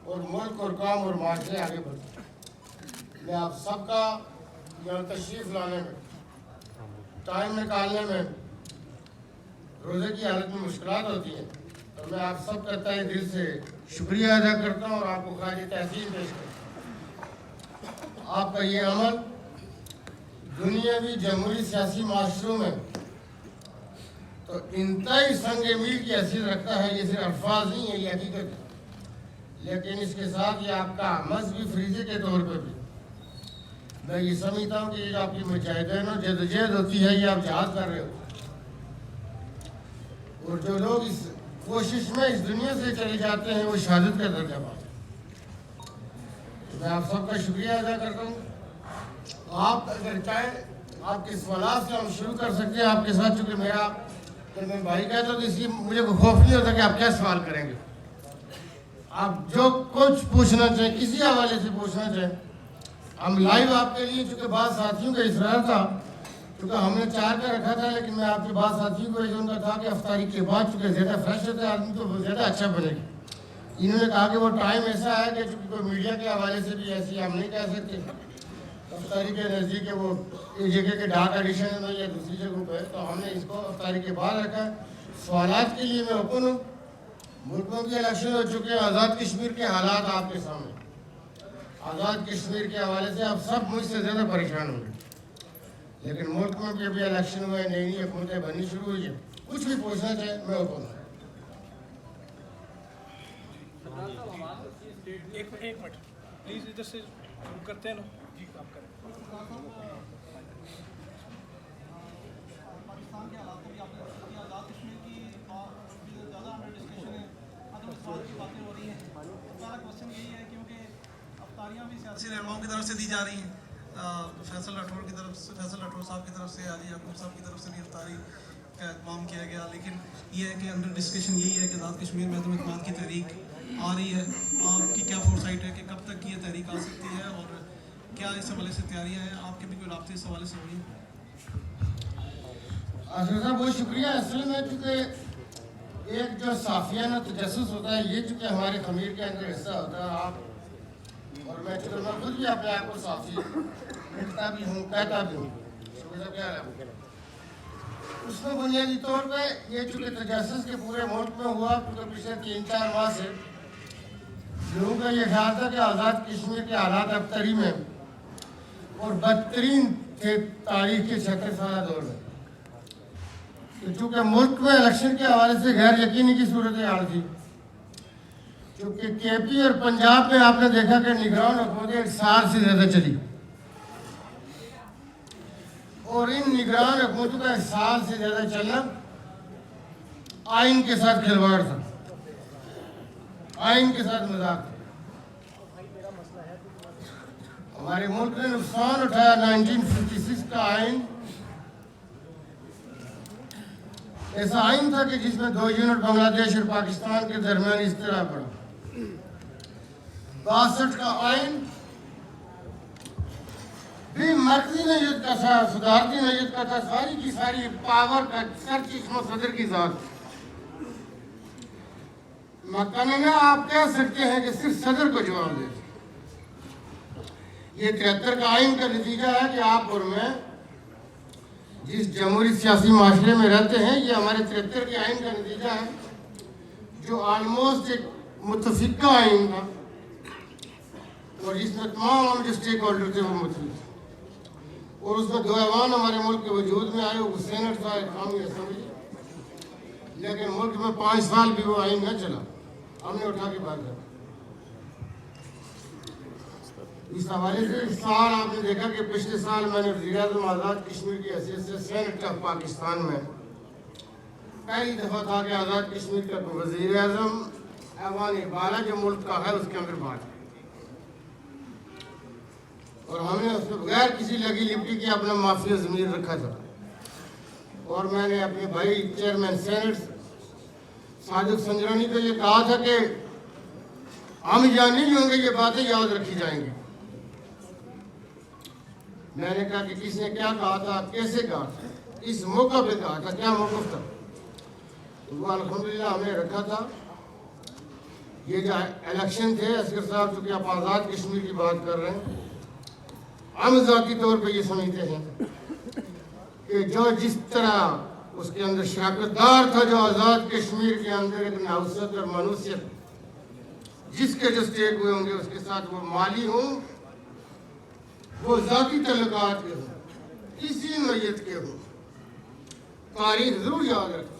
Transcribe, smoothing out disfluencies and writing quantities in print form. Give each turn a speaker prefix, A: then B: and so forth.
A: और मुल्क और काम और माशरे आगे बढ़ते। मैं आप सबका यहाँ तशरीफ़ लाने में, टाइम निकालने में, रोज़े की हालत में मुश्किलात होती हैं, और मैं आप सब का तहे दिल से शुक्रिया अदा करता हूँ और आपको खाली तहसीन पेश करता हूँ। आपका ये अमल दुनियावी जमहूरी सियासी माशरों में तो इंतहाई संग मील की हैसियत रखता है। ये सिर्फ अल्फाज नहीं है, ये हकीकत है। लेकिन इसके साथ ये आपका मजहबी फरीज़े के तौर पर भी मैं ये समझता हूँ कि ये आपकी मुजाहिदीन और जदोजहद होती है, ये आप जहाद कर रहे हो। और जो लोग इस कोशिश में इस दुनिया से चले जाते हैं वो शहादत का दर्जा पाते हैं। मैं आप सबका शुक्रिया अदा करता हूँ। आप अगर चाहें आपके सवाल से हम शुरू कर सकते हैं आपके साथ, चूँकि मेरा तो मैं भाई कहता हूँ तो इसलिए मुझे खौफ नहीं होता कि आप क्या सवाल करेंगे। आप जो कुछ पूछना चाहें, किसी हवाले से पूछना चाहें, हम लाइव आपके लिए, चूँकि बाद साथियों का इसरार था, क्योंकि हमने 4 का रखा था, लेकिन मैं आपके बाद साथियों को उनका था कि अफ्तारी के बाद चूँकि ज़्यादा फ्रेश होता है आदमी तो ज़्यादा अच्छा बनेगा। इन्होंने कहा कि वो टाइम ऐसा है कि चूँकि कोई मीडिया के हवाले से भी ऐसी हम नहीं कह सकते, अफ्तारी के नज़दीक है वो एक जगह के डाक एडिशन में या दूसरी जगह पर, तो हमने इसको अफ्तारी के बाद रखा। सवालात के लिए मैं ओपन हूँ। मुल्कों के इलेक्शन हो चुके हैं, आज़ाद कश्मीर के हालात आपके सामने। आज़ाद कश्मीर के हवाले से आप सब मुझसे ज़्यादा परेशान होंगे, लेकिन मुल्क में भी अभी इलेक्शन हुए, नई नई हुकूमतें बननी शुरू हुई है। कुछ भी पूछना चाहे मैं ओपन हूँ।
B: एक मिनट प्लीज, इधर से करते हैं ना जी, आप करें।
C: पाकिस्तान के हालात में भी आपने आज़ाद कश्मीर की ज़्यादा अंडर डिस्कशन है, अदम सवाल की बातें हो रही हैं। पहला क्वेश्चन यही है क्योंकि अफ्तारियाँ भी सियासी रहनुमाओं की तरफ से दी जा रही हैं, फैसल राठौर की तरफ से, फैसल राठौर साहब की तरफ से, आली याकूब साहब की तरफ से भी अफ्तारी का एहतमाम किया गया। लेकिन ये है कि अंडर डिस्कशन यही है कि आज़ाद कश्मीर में अदम इत्मीनान की तहरीक आ रही है। आपकी क्या फोरसाइट है कि कब तक ये तहरीक आ सकती है और क्या इस हवाले से तैयारियाँ हैं? आपके भी कोई राब्ते इस हवाले से हुई?
A: आसिफ साहब बहुत शुक्रिया। असल में चूँकि एक जो साफियाना तजस्सुस होता है, ये चूँकि हमारे खमीर के अंदर हिस्सा होता है। आप और मैं चूँकि मैं खुद भी अपने आप को साफी लिखता भी हूँ, कहता भी हूँ, क्या है उसमें बुनियादी तौर पे ये चूँकि तजस्सुस के पूरे मुल्क में हुआ, क्योंकि पिछले 3-4 माह से लोगों का ये ख्याल था कि आज़ाद कश्मीर के हालात अबतरी में और बदतरीन थे तारीख के 76 साल दौर में। तो चूँकि मुल्क में इलेक्शन के हवाले से गैर यकीनी की सूरत हाल थी, क्योंकि केपी और पंजाब में आपने देखा कि निगरान हुकूमतें 1 साल से ज़्यादा चली, और इन निगरान हुकूमतों का 1 साल से ज़्यादा चलना आइन के साथ खिलवाड़ था, आइन के साथ मजाक। हमारे मुल्क ने नुकसान उठाया। 1956 का आइन ऐसा आइन था कि जिसमें 2 यूनिट बांग्लादेश और पाकिस्तान के दरमियान इस तरह पड़ा। 62 का आइन भी मर्कजी नैयत का था, सुधारती नैयत का था, सारी की सारी पावर का सर चश्मा सदर की जात। मकाना आप कह सकते हैं कि सिर्फ सदर को जवाब देते। ये 73 का आइन का नतीजा है कि आप और मैं जिस जमहूरी सियासी माशरे में रहते हैं, ये हमारे 73 के आइन का नतीजा है, जो ऑलमोस्ट एक मुतफिका आइन था और जिसमें तमाम जो स्टेक होल्डर थे वो मुतफिक थे। और उसमें 2 ऐवान हमारे मुल्क के वजूद में आए, वो सेनेट था, कौमी असेंबली। लेकिन मुल्क में 5 साल भी वो आइन न चला, हमने उठा के बात किया। इस हवाले से इस साल आपने देखा कि पिछले साल मैंने वज़ीर-ए-आज़म आज़ाद कश्मीर की हैसियत से सेनेट ऑफ पाकिस्तान में पहली दफ़ा था कि आज़ाद कश्मीर का वज़ीर-ए-आज़म ऐवान इकबाल जो मुल्क का है उसके अंदर बात, और हमने उसमें बगैर किसी लगी लिपटी के अपना माफिया ज़मीर रखा था। और मैंने अपने भाई चेयरमैन सेनेट सादिक संजरानी को ये कहा था कि हम यहाँ नहीं होंगे, ये बातें याद रखी जाएंगी। मैंने कहा कि किसने क्या कहा था, कैसे कहा था, इस मौका पे कहा था, क्या मौक़िफ़ था। तो वो अल्हम्दुलिल्लाह हमने रखा था। ये जो इलेक्शन थे, असगर साहब चूंकि आप आज़ाद कश्मीर की बात कर रहे हैं, हम ज़ाती तौर पे ये समझते हैं कि जो जिस तरह उसके अंदर शराकतदार था, जो आज़ाद कश्मीर के अंदर एक नौसत और मनुष्यत जिसके जो स्टेक हुए होंगे उसके साथ वो माली हों, वो ज़ाती तल्लुकात के हों, किसी नौयत के हों, तारीख ज़रूर याद रखें।